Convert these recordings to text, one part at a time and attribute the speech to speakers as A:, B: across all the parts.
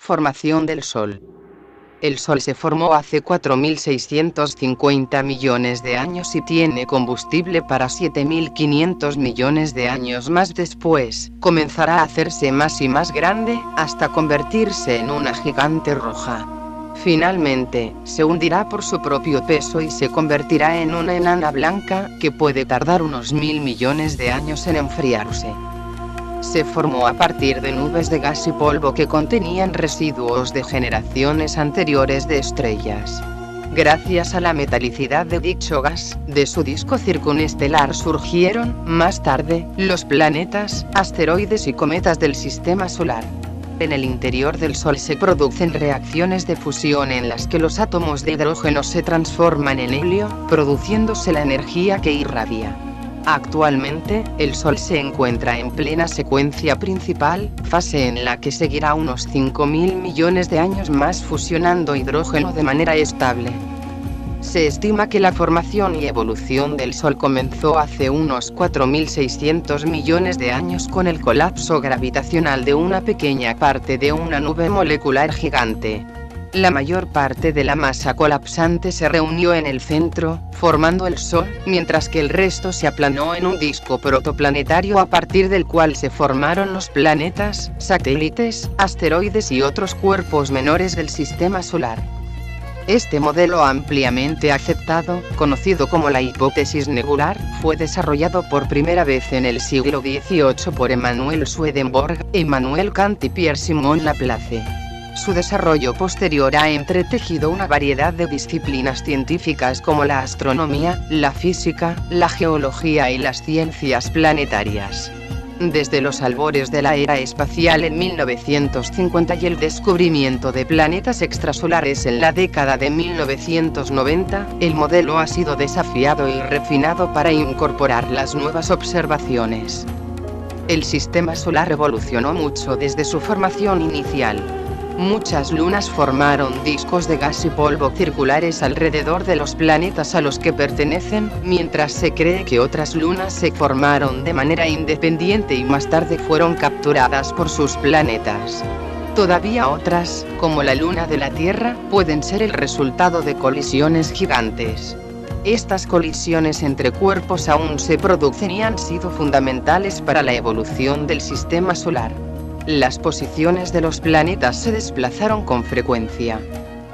A: Formación del Sol. El Sol se formó hace 4.650 millones de años y tiene combustible para 7.500 millones de años más. Después, comenzará a hacerse más y más grande, hasta convertirse en una gigante roja. Finalmente, se hundirá por su propio peso y se convertirá en una enana blanca, que puede tardar unos 1.000 millones de años en enfriarse. Se formó a partir de nubes de gas y polvo que contenían residuos de generaciones anteriores de estrellas. Gracias a la metalicidad de dicho gas, de su disco circunestelar surgieron, más tarde, los planetas, asteroides y cometas del Sistema Solar. En el interior del Sol se producen reacciones de fusión en las que los átomos de hidrógeno se transforman en helio, produciéndose la energía que irradia. Actualmente, el Sol se encuentra en plena secuencia principal, fase en la que seguirá unos 5.000 millones de años más fusionando hidrógeno de manera estable. Se estima que la formación y evolución del Sol comenzó hace unos 4.600 millones de años con el colapso gravitacional de una pequeña parte de una nube molecular gigante. La mayor parte de la masa colapsante se reunió en el centro, formando el Sol, mientras que el resto se aplanó en un disco protoplanetario a partir del cual se formaron los planetas, satélites, asteroides y otros cuerpos menores del Sistema Solar. Este modelo ampliamente aceptado, conocido como la hipótesis nebular, fue desarrollado por primera vez en el siglo XVIII por Emmanuel Swedenborg, Immanuel Kant y Pierre-Simon Laplace. Su desarrollo posterior ha entretejido una variedad de disciplinas científicas como la astronomía, la física, la geología y las ciencias planetarias. Desde los albores de la era espacial en 1950 y el descubrimiento de planetas extrasolares en la década de 1990, el modelo ha sido desafiado y refinado para incorporar las nuevas observaciones. El Sistema Solar evolucionó mucho desde su formación inicial. Muchas lunas formaron discos de gas y polvo circulares alrededor de los planetas a los que pertenecen, mientras se cree que otras lunas se formaron de manera independiente y más tarde fueron capturadas por sus planetas. Todavía otras, como la luna de la Tierra, pueden ser el resultado de colisiones gigantes. Estas colisiones entre cuerpos aún se producen y han sido fundamentales para la evolución del Sistema Solar. Las posiciones de los planetas se desplazaron con frecuencia.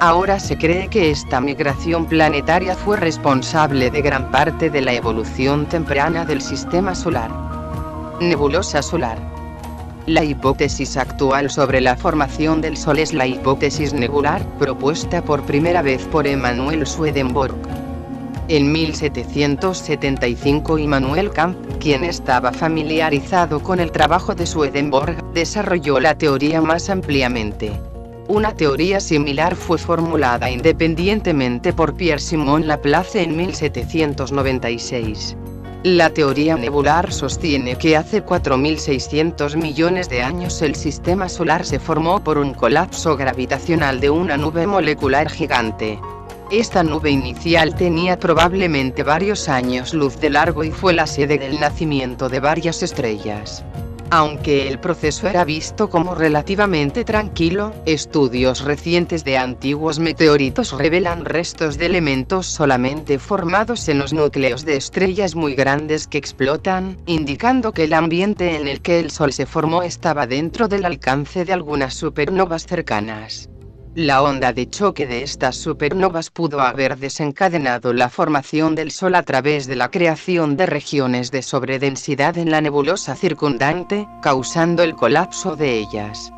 A: Ahora se cree que esta migración planetaria fue responsable de gran parte de la evolución temprana del Sistema Solar. Nebulosa solar. La hipótesis actual sobre la formación del Sol es la hipótesis nebular, propuesta por primera vez por Emmanuel Swedenborg. En 1775 Immanuel Kant, quien estaba familiarizado con el trabajo de Swedenborg, desarrolló la teoría más ampliamente. Una teoría similar fue formulada independientemente por Pierre-Simon Laplace en 1796. La teoría nebular sostiene que hace 4.600 millones de años el Sistema Solar se formó por un colapso gravitacional de una nube molecular gigante. Esta nube inicial tenía probablemente varios años luz de largo y fue la sede del nacimiento de varias estrellas. Aunque el proceso era visto como relativamente tranquilo, estudios recientes de antiguos meteoritos revelan restos de elementos solamente formados en los núcleos de estrellas muy grandes que explotan, indicando que el ambiente en el que el Sol se formó estaba dentro del alcance de algunas supernovas cercanas. La onda de choque de estas supernovas pudo haber desencadenado la formación del Sol a través de la creación de regiones de sobredensidad en la nebulosa circundante, causando el colapso de ellas.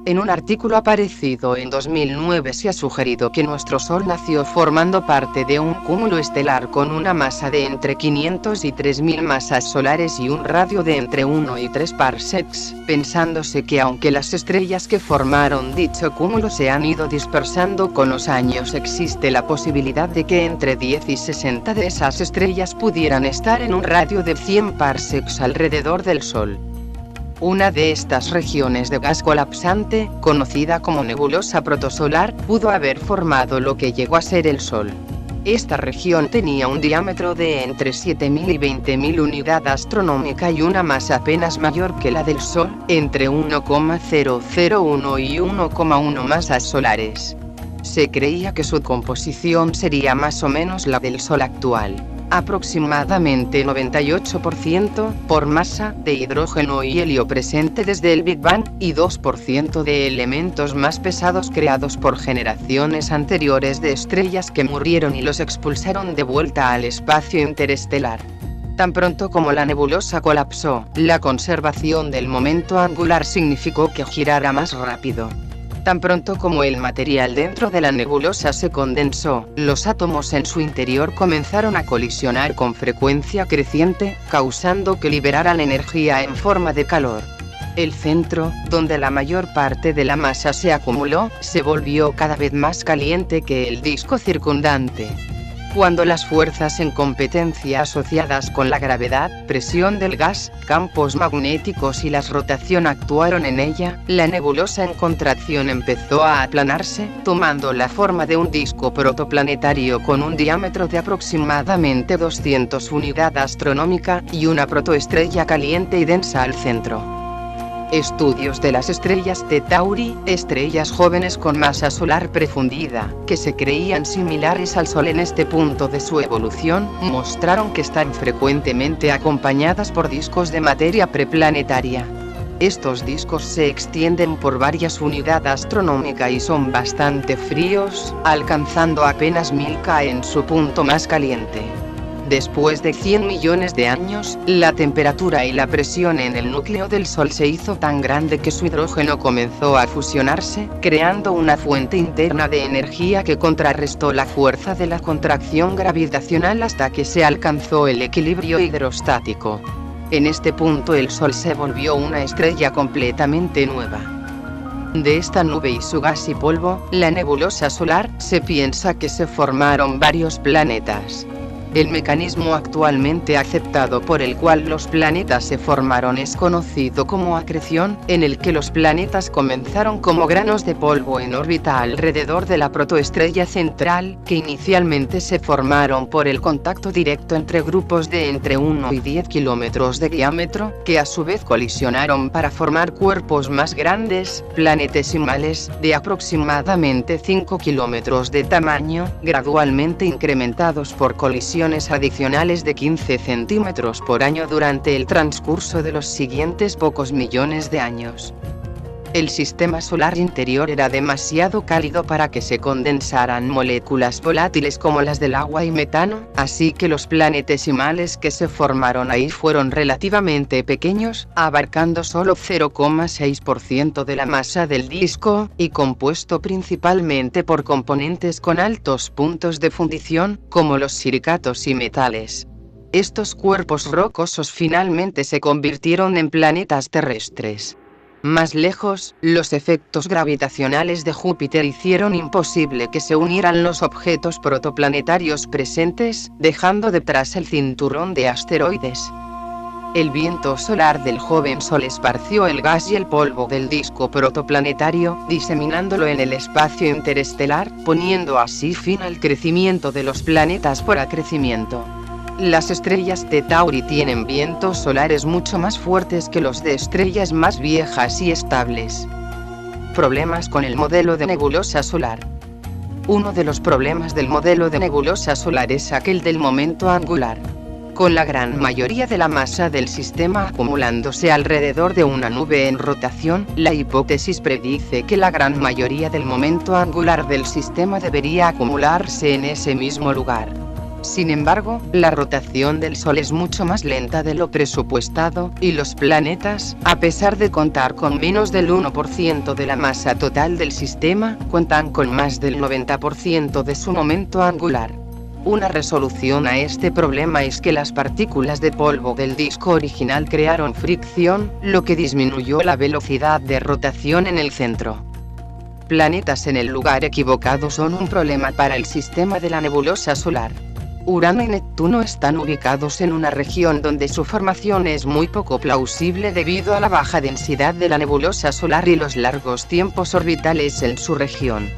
A: En un artículo aparecido en 2009 se ha sugerido que nuestro Sol nació formando parte de un cúmulo estelar con una masa de entre 500 y 3.000 masas solares y un radio de entre 1 y 3 parsecs, pensándose que aunque las estrellas que formaron dicho cúmulo se han ido dispersando con los años, existe la posibilidad de que entre 10 y 60 de esas estrellas pudieran estar en un radio de 100 parsecs alrededor del Sol. Una de estas regiones de gas colapsante, conocida como nebulosa protosolar, pudo haber formado lo que llegó a ser el Sol. Esta región tenía un diámetro de entre 7.000 y 20.000 unidad astronómica y una masa apenas mayor que la del Sol, entre 1,001 y 1,1 masas solares. Se creía que su composición sería más o menos la del Sol actual, aproximadamente 98% por masa de hidrógeno y helio presente desde el Big Bang, y 2% de elementos más pesados creados por generaciones anteriores de estrellas que murieron y los expulsaron de vuelta al espacio interestelar. Tan pronto como la nebulosa colapsó, la conservación del momento angular significó que girara más rápido. Tan pronto como el material dentro de la nebulosa se condensó, los átomos en su interior comenzaron a colisionar con frecuencia creciente, causando que liberaran energía en forma de calor. El centro, donde la mayor parte de la masa se acumuló, se volvió cada vez más caliente que el disco circundante. Cuando las fuerzas en competencia asociadas con la gravedad, presión del gas, campos magnéticos y la rotación actuaron en ella, la nebulosa en contracción empezó a aplanarse, tomando la forma de un disco protoplanetario con un diámetro de aproximadamente 200 unidad astronómica, y una protoestrella caliente y densa al centro. Estudios de las estrellas de Tauri, estrellas jóvenes con masa solar prefundida, que se creían similares al Sol en este punto de su evolución, mostraron que están frecuentemente acompañadas por discos de materia preplanetaria. Estos discos se extienden por varias unidades astronómicas y son bastante fríos, alcanzando apenas 1000 K en su punto más caliente. Después de 100 millones de años, la temperatura y la presión en el núcleo del Sol se hizo tan grande que su hidrógeno comenzó a fusionarse, creando una fuente interna de energía que contrarrestó la fuerza de la contracción gravitacional hasta que se alcanzó el equilibrio hidrostático. En este punto el Sol se volvió una estrella completamente nueva. De esta nube y su gas y polvo, la nebulosa solar, se piensa que se formaron varios planetas. El mecanismo actualmente aceptado por el cual los planetas se formaron es conocido como acreción, en el que los planetas comenzaron como granos de polvo en órbita alrededor de la protoestrella central, que inicialmente se formaron por el contacto directo entre grupos de entre 1 y 10 kilómetros de diámetro, que a su vez colisionaron para formar cuerpos más grandes, planetesimales, de aproximadamente 5 kilómetros de tamaño, gradualmente incrementados por colisiones adicionales de 15 centímetros por año durante el transcurso de los siguientes pocos millones de años. El sistema solar interior era demasiado cálido para que se condensaran moléculas volátiles como las del agua y metano, así que los planetesimales que se formaron ahí fueron relativamente pequeños, abarcando solo 0,6% de la masa del disco, y compuesto principalmente por componentes con altos puntos de fundición, como los silicatos y metales. Estos cuerpos rocosos finalmente se convirtieron en planetas terrestres. Más lejos, los efectos gravitacionales de Júpiter hicieron imposible que se unieran los objetos protoplanetarios presentes, dejando detrás el cinturón de asteroides. El viento solar del joven Sol esparció el gas y el polvo del disco protoplanetario, diseminándolo en el espacio interestelar, poniendo así fin al crecimiento de los planetas por acrecimiento. Las estrellas de Tauri tienen vientos solares mucho más fuertes que los de estrellas más viejas y estables. Problemas con el modelo de nebulosa solar. Uno de los problemas del modelo de nebulosa solar es aquel del momento angular. Con la gran mayoría de la masa del sistema acumulándose alrededor de una nube en rotación, la hipótesis predice que la gran mayoría del momento angular del sistema debería acumularse en ese mismo lugar. Sin embargo, la rotación del Sol es mucho más lenta de lo presupuestado, y los planetas, a pesar de contar con menos del 1% de la masa total del sistema, cuentan con más del 90% de su momento angular. Una resolución a este problema es que las partículas de polvo del disco original crearon fricción, lo que disminuyó la velocidad de rotación en el centro. Planetas en el lugar equivocado son un problema para el sistema de la nebulosa solar. Urano y Neptuno están ubicados en una región donde su formación es muy poco plausible debido a la baja densidad de la nebulosa solar y los largos tiempos orbitales en su región.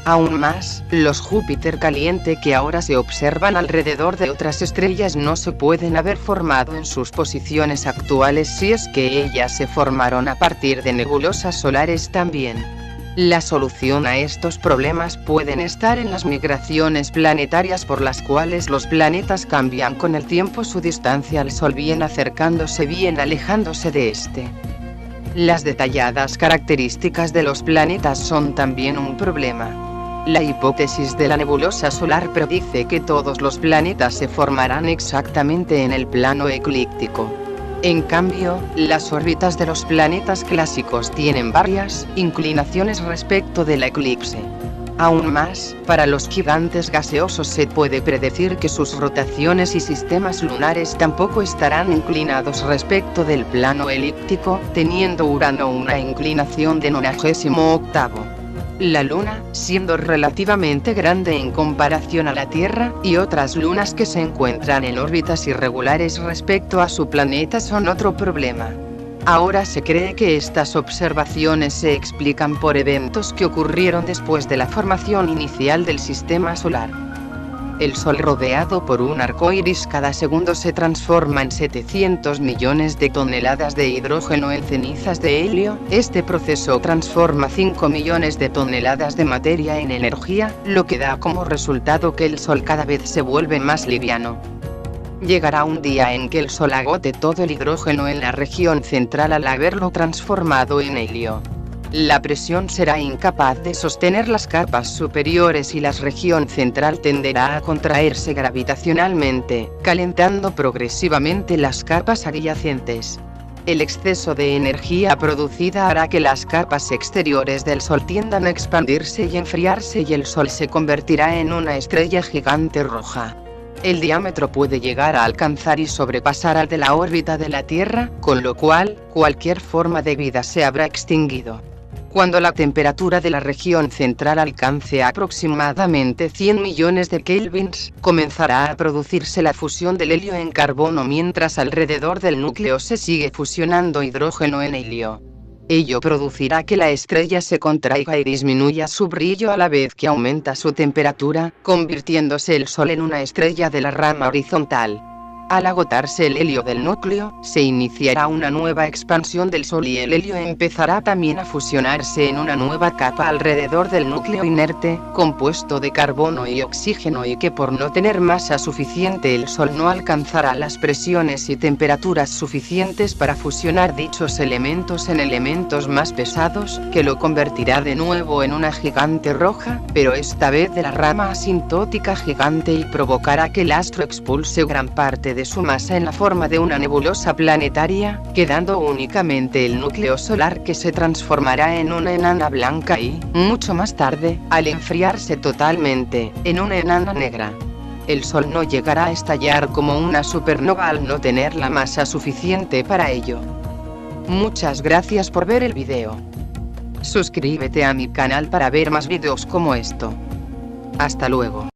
A: Aún más, los Júpiter caliente que ahora se observan alrededor de otras estrellas no se pueden haber formado en sus posiciones actuales si es que ellas se formaron a partir de nebulosas solares también. La solución a estos problemas pueden estar en las migraciones planetarias por las cuales los planetas cambian con el tiempo su distancia al Sol, bien acercándose bien alejándose de este. Las detalladas características de los planetas son también un problema. La hipótesis de la nebulosa solar predice que todos los planetas se formarán exactamente en el plano eclíptico. En cambio, las órbitas de los planetas clásicos tienen varias inclinaciones respecto de la eclipse. Aún más, para los gigantes gaseosos se puede predecir que sus rotaciones y sistemas lunares tampoco estarán inclinados respecto del plano elíptico, teniendo Urano una inclinación de 98º. La Luna, siendo relativamente grande en comparación a la Tierra, y otras lunas que se encuentran en órbitas irregulares respecto a su planeta son otro problema. Ahora se cree que estas observaciones se explican por eventos que ocurrieron después de la formación inicial del sistema solar. El Sol, rodeado por un arco iris, cada segundo se transforma en 700 millones de toneladas de hidrógeno en cenizas de helio. Este proceso transforma 5 millones de toneladas de materia en energía, lo que da como resultado que el Sol cada vez se vuelve más liviano. Llegará un día en que el Sol agote todo el hidrógeno en la región central al haberlo transformado en helio. La presión será incapaz de sostener las capas superiores y la región central tenderá a contraerse gravitacionalmente, calentando progresivamente las capas adyacentes. El exceso de energía producida hará que las capas exteriores del Sol tiendan a expandirse y enfriarse y el Sol se convertirá en una estrella gigante roja. El diámetro puede llegar a alcanzar y sobrepasar al de la órbita de la Tierra, con lo cual, cualquier forma de vida se habrá extinguido. Cuando la temperatura de la región central alcance aproximadamente 100 millones de kelvins, comenzará a producirse la fusión del helio en carbono mientras alrededor del núcleo se sigue fusionando hidrógeno en helio. Ello producirá que la estrella se contraiga y disminuya su brillo a la vez que aumenta su temperatura, convirtiéndose el Sol en una estrella de la rama horizontal. Al agotarse el helio del núcleo, se iniciará una nueva expansión del Sol y el helio empezará también a fusionarse en una nueva capa alrededor del núcleo inerte, compuesto de carbono y oxígeno, y que por no tener masa suficiente el Sol no alcanzará las presiones y temperaturas suficientes para fusionar dichos elementos en elementos más pesados, que lo convertirá de nuevo en una gigante roja, pero esta vez de la rama asintótica gigante, y provocará que el astro expulse gran parte de su masa en la forma de una nebulosa planetaria, quedando únicamente el núcleo solar, que se transformará en una enana blanca y, mucho más tarde, al enfriarse totalmente, en una enana negra. El Sol no llegará a estallar como una supernova al no tener la masa suficiente para ello. Muchas gracias por ver el video. Suscríbete a mi canal para ver más videos como esto. Hasta luego.